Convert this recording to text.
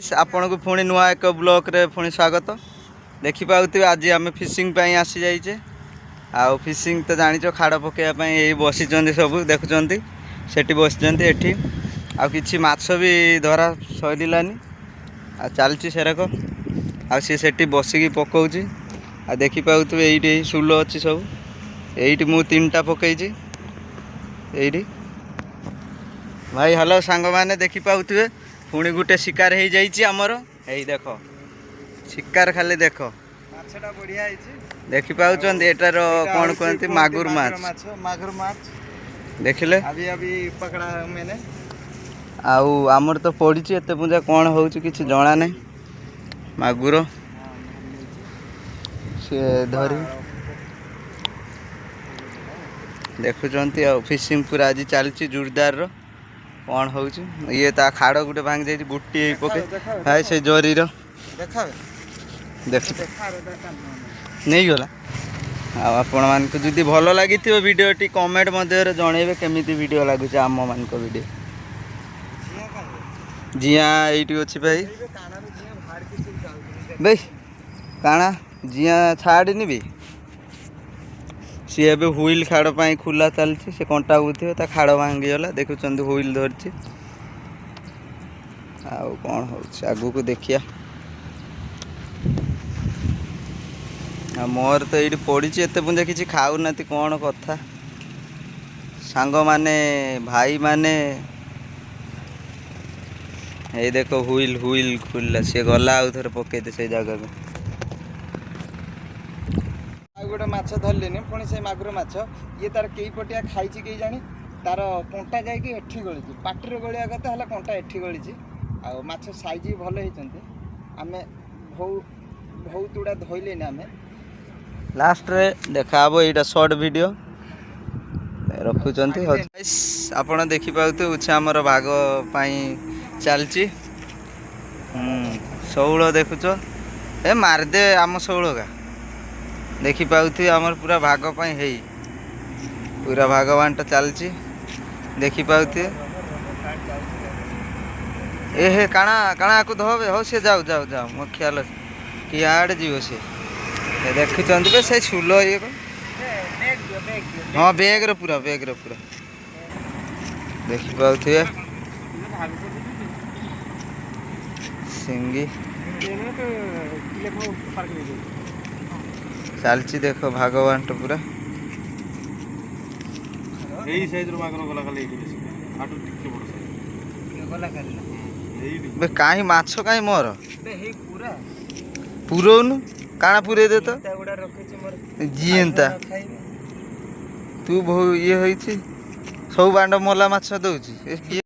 आपण को पुणी नुआ एक ब्लॉक रे पुणी स्वागत। देखि पाउथिबे आज आम फिशिंग पई आसी जाइचे। आ फिशिंग तो जानिछ खाड़ पकेया पई एई बसिचंदी सब देखुचंदी सेठी बसिचंदी एठी आ किछि माछ भी धरा सइलानी आ चलची सेरक आ सी सेठी बसिकी पकाउची। आ देखि पाउथिबे एइठी सुलो अछि सब एइठी मु तीनटा पकईची एइठी। भाई हेलो सांग माने देखि पाउथिबे पुणी गुटे शिकार हो जाइए आमर यही देख शिकार खाली देख माछटा बढ़िया ହେଇଛି देखि पाउचंदी एटार कोन कहंती मागुर माछ मागुर माछ देखिले अभी अभी पकड़ा मैंने आउ आमर तो पड़ी एते पूजा कौन होउची किछि जणा नै मागुर से धरी देखुचंती आ फिशिंग पूरा आज चलची जोरदार रो कौन होउची ये ता खाड़ गुटे भांग जाई गुटी पके हाय से जोरी रो देखावे देख नहीं गला आपण मान को जदी भलो लागि थियो वीडियो टी कमेंट मध्ये रे जणेबे केमिति वीडियो लागु छ आम मान को वीडियो जिया एठी अछि भाई बे काना जिया छाड़नी बे सी एबे हुइल खाड़ पाई खुला चलछि से कंटा उथियो ता खाड़ भांगी गला देखुचंदी हुइल धरछि आउ कोन होछि आगु को देखिया आ मोर तो ये पड़ी एते पुंजा किसी खाऊ ना कौन कथा सांग माने भाई माने ये देखो हुइल हुइल खुलला सी गला आउ थरे पके दे से जगह में गोटे माछ धरलेनी पुणी से मागुर माछ ये तार कई पटिया खाई कई जानी तार कंटा जाकि एठी गली पाटर गलिया कथा है कंटा एठी गली आ माछ साइज भी भल होती आम बहुत गुड़ा धरले आम लास्ट रे देखा ये शॉर्ट वीडियो रखुचंती आपण देखि पाउते उछा हमर भाग पाई चलची शौल देखुच ए मार दे आम शौल का देखि पाउथि हमर पूरा भाग पाई हेई पूरा भागवान टा चलची देखि पाउथि ए हे काना काना को धोबे हो से जाओ जाओ जाओ मो ख्याल कि आड़ जीव से देखुचंती बे से छुलो ये हाँ बैग रे पूरा देखि पाउथिबे सिंगी चलची देखो भागवान तो पूरा एई साइज रो मागरो गला खाली एई आटू टिके बड़ साइज गला खाली बे काई माछो काई मोर बे हे पूरा पुरोनु काना पुरे दे तो गुड़ा रखे छी मोर जीएंता तू बहु ये होई छी सब बांड मोला माछ दउची